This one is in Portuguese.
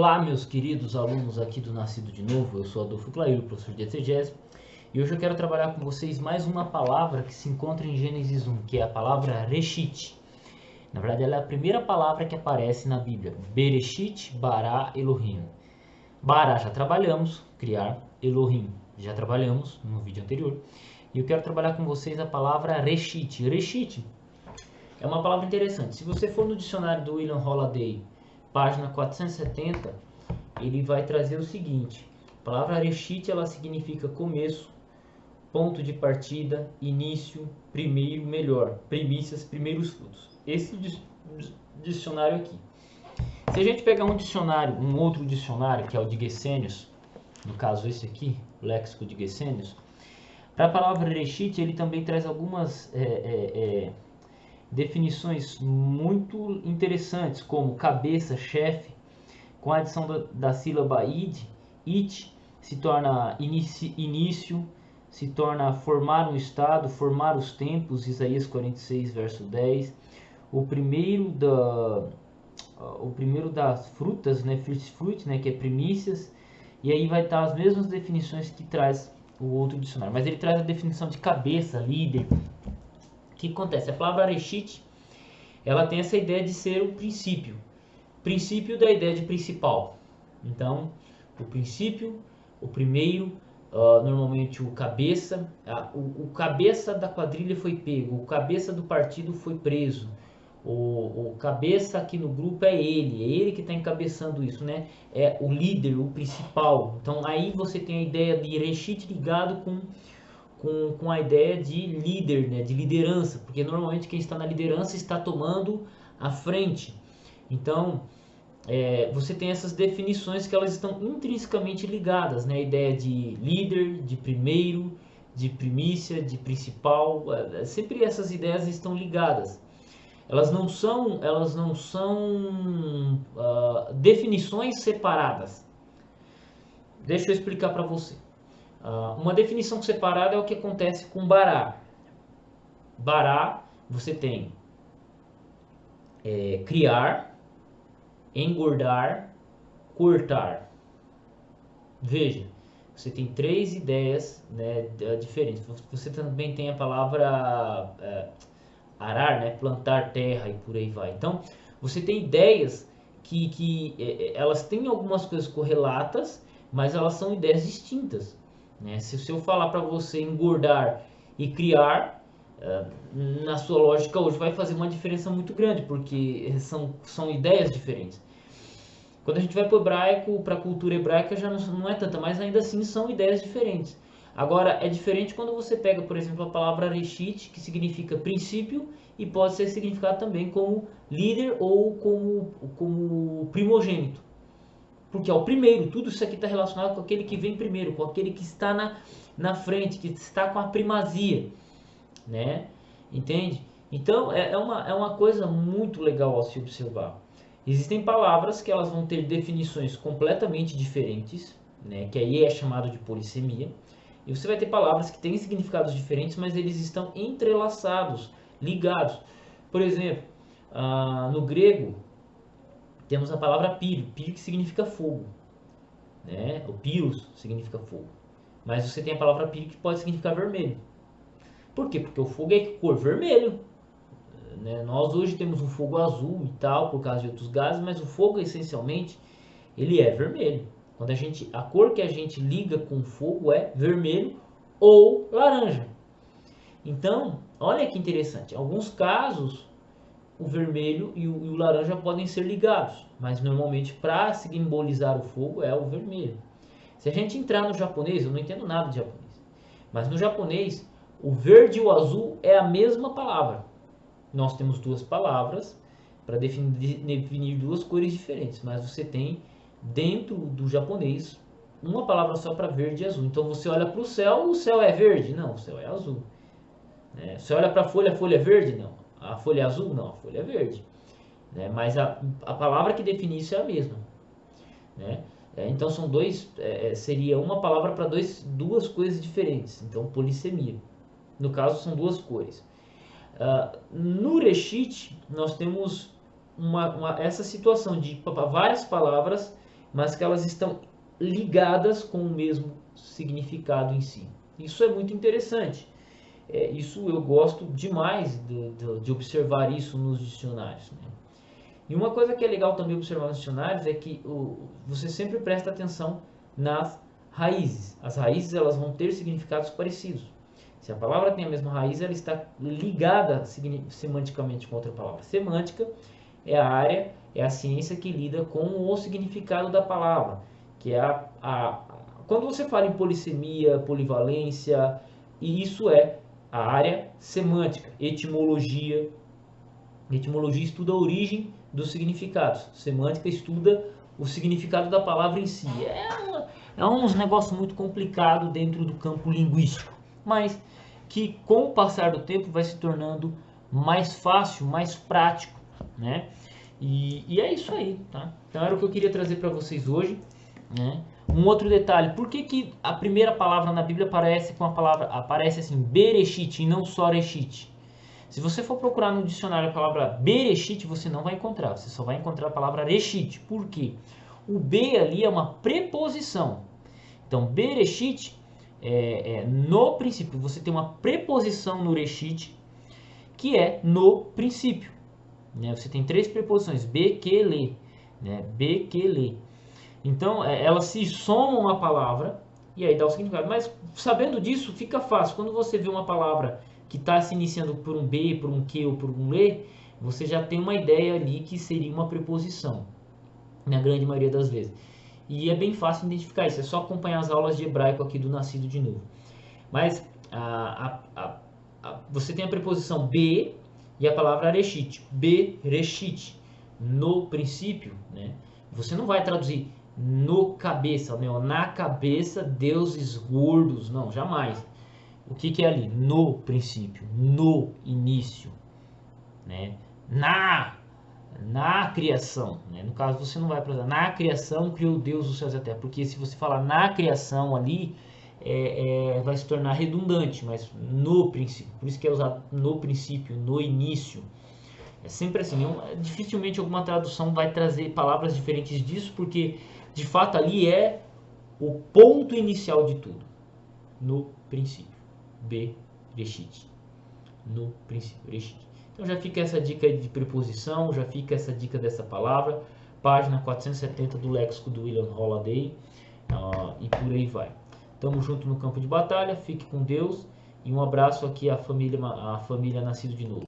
Olá, meus queridos alunos aqui do Nascido de Novo. Eu sou Adolfo Clairo, professor de exegese, e hoje eu quero trabalhar com vocês mais uma palavra que se encontra em Gênesis 1, que é a palavra Reshit. Na verdade, ela é a primeira palavra que aparece na Bíblia. Bereshit, Bara, Elohim. Bara já trabalhamos, criar. Elohim já trabalhamos no vídeo anterior. E eu quero trabalhar com vocês a palavra Reshit. Reshit é uma palavra interessante. Se você for no dicionário do William Holiday, página 470, ele vai trazer o seguinte: a palavra Reshit, ela significa começo, ponto de partida, início, primeiro, melhor, primícias, primeiros frutos. Esse dicionário aqui. Se a gente pegar um dicionário, um outro dicionário, que é o de Gesenius, no caso esse aqui, o léxico de Gesenius, para a palavra Reshit ele também traz algumas definições muito interessantes, como cabeça, chefe. Com a adição da sílaba it, se torna início, se torna formar um estado, formar os tempos, Isaías 46, verso 10. O primeiro das frutas, né, first fruit, né, que é primícias, e aí vai estar as mesmas definições que traz o outro dicionário, mas ele traz a definição de cabeça, líder. O que acontece? A palavra Reshit, ela tem essa ideia de ser o princípio da ideia de principal. Então, o princípio, o primeiro, normalmente o cabeça, o cabeça da quadrilha foi pego, o cabeça do partido foi preso, o cabeça aqui no grupo é ele que está encabeçando isso, né? É o líder, o principal. Então aí você tem a ideia de Reshit ligado com a ideia de líder, né? De liderança, porque normalmente quem está na liderança está tomando a frente. Então, você tem essas definições que elas estão intrinsecamente ligadas, né? A ideia de líder, de primeiro, de primícia, de principal, sempre essas ideias estão ligadas. Elas não são definições separadas. Deixa eu explicar para você. Uma definição separada é o que acontece com Bará. Bará, você tem criar, engordar, cortar. Veja, você tem três ideias, né, diferentes. Você também tem a palavra arar, né, plantar terra e por aí vai. Então, você tem ideias que elas têm algumas coisas correlatas, mas elas são ideias distintas, né? Se eu falar para você engordar e criar, na sua lógica hoje vai fazer uma diferença muito grande, porque são ideias diferentes. Quando a gente vai para o hebraico, para a cultura hebraica, já não é tanta, mas ainda assim são ideias diferentes. Agora, é diferente quando você pega, por exemplo, a palavra Reshit, que significa princípio, e pode ser significado também como líder ou como primogênito. Porque é o primeiro, tudo isso aqui está relacionado com aquele que vem primeiro, com aquele que está na frente, que está com a primazia, né? Entende? Então, é uma coisa muito legal a se observar. Existem palavras que elas vão ter definições completamente diferentes, né? Que aí é chamado de polissemia. E você vai ter palavras que têm significados diferentes, mas eles estão entrelaçados, ligados. Por exemplo, no grego, temos a palavra pyro, que significa fogo, né? O pyros significa fogo. Mas você tem a palavra pyro que pode significar vermelho. Por quê? Porque o fogo é cor vermelho, né? Nós hoje temos um fogo azul e tal, por causa de outros gases, mas o fogo essencialmente ele é vermelho. Quando a cor que a gente liga com fogo é vermelho ou laranja. Então, olha que interessante. Em alguns casos, o vermelho e o laranja podem ser ligados, mas normalmente para simbolizar o fogo é o vermelho. Se a gente entrar no japonês, eu não entendo nada de japonês, mas no japonês, o verde e o azul é a mesma palavra. Nós temos duas palavras para definir duas cores diferentes, mas você tem dentro do japonês uma palavra só para verde e azul. Então você olha para o céu é verde? Não, o céu é azul. Você olha para a folha é verde? Não. A folha é azul? Não, a folha é verde. Mas a palavra que define isso é a mesma. Então são seria uma palavra para duas coisas diferentes. Então polissemia. No caso são duas cores. No Reshit nós temos essa situação de várias palavras mas que elas estão ligadas com o mesmo significado em si. Isso é muito interessante. Isso eu gosto demais de observar isso nos dicionários, né? E uma coisa que é legal também observar nos dicionários é que você sempre presta atenção nas raízes. As raízes elas vão ter significados parecidos. Se a palavra tem a mesma raiz, ela está ligada semanticamente com outra palavra. Semântica é a área, é a ciência que lida com o significado da palavra, que é quando você fala em polissemia, polivalência, e isso é a área semântica. Etimologia estuda a origem dos significados. Semântica estuda o significado da palavra em si. É uns negócio muito complicado dentro do campo linguístico, mas que com o passar do tempo vai se tornando mais fácil, mais prático, né? E é isso aí, tá? Então era o que eu queria trazer para vocês hoje, né? Um outro detalhe, por que a primeira palavra na Bíblia aparece assim, Bereshit e não só Reshit? Se você for procurar no dicionário a palavra Bereshit, você não vai encontrar, você só vai encontrar a palavra Reshit. Por quê? O B ali é uma preposição. Então, Bereshit, no princípio, você tem uma preposição no Reshit, que é no princípio. Né? Você tem 3 preposições, be, que, le. Né? Be, que, le. Então, elas se somam à palavra e aí dá o significado. Mas, sabendo disso, fica fácil. Quando você vê uma palavra que está se iniciando por um B, por um que ou por um le, você já tem uma ideia ali que seria uma preposição, na grande maioria das vezes. E é bem fácil identificar isso, é só acompanhar as aulas de hebraico aqui do Nascido de Novo. Mas você tem a preposição be e a palavra reshit, bereshit, no princípio, né? Você não vai traduzir no cabeça, né? Na cabeça, deuses gordos, não, jamais. O que é ali? No princípio, no início, né? Na criação, né? No caso você não vai para na criação criou Deus os céus e a terra, porque se você falar na criação ali vai se tornar redundante, mas no princípio, por isso que é usado no princípio, no início, é sempre assim. Dificilmente alguma tradução vai trazer palavras diferentes disso, porque de fato ali é o ponto inicial de tudo, no princípio, Bereshit, no princípio, Bereshit. Então já fica essa dica de preposição, já fica essa dica dessa palavra, página 470 do léxico do William Holiday, e por aí vai. Tamo junto no campo de batalha, fique com Deus e um abraço aqui à família Nascido de Novo.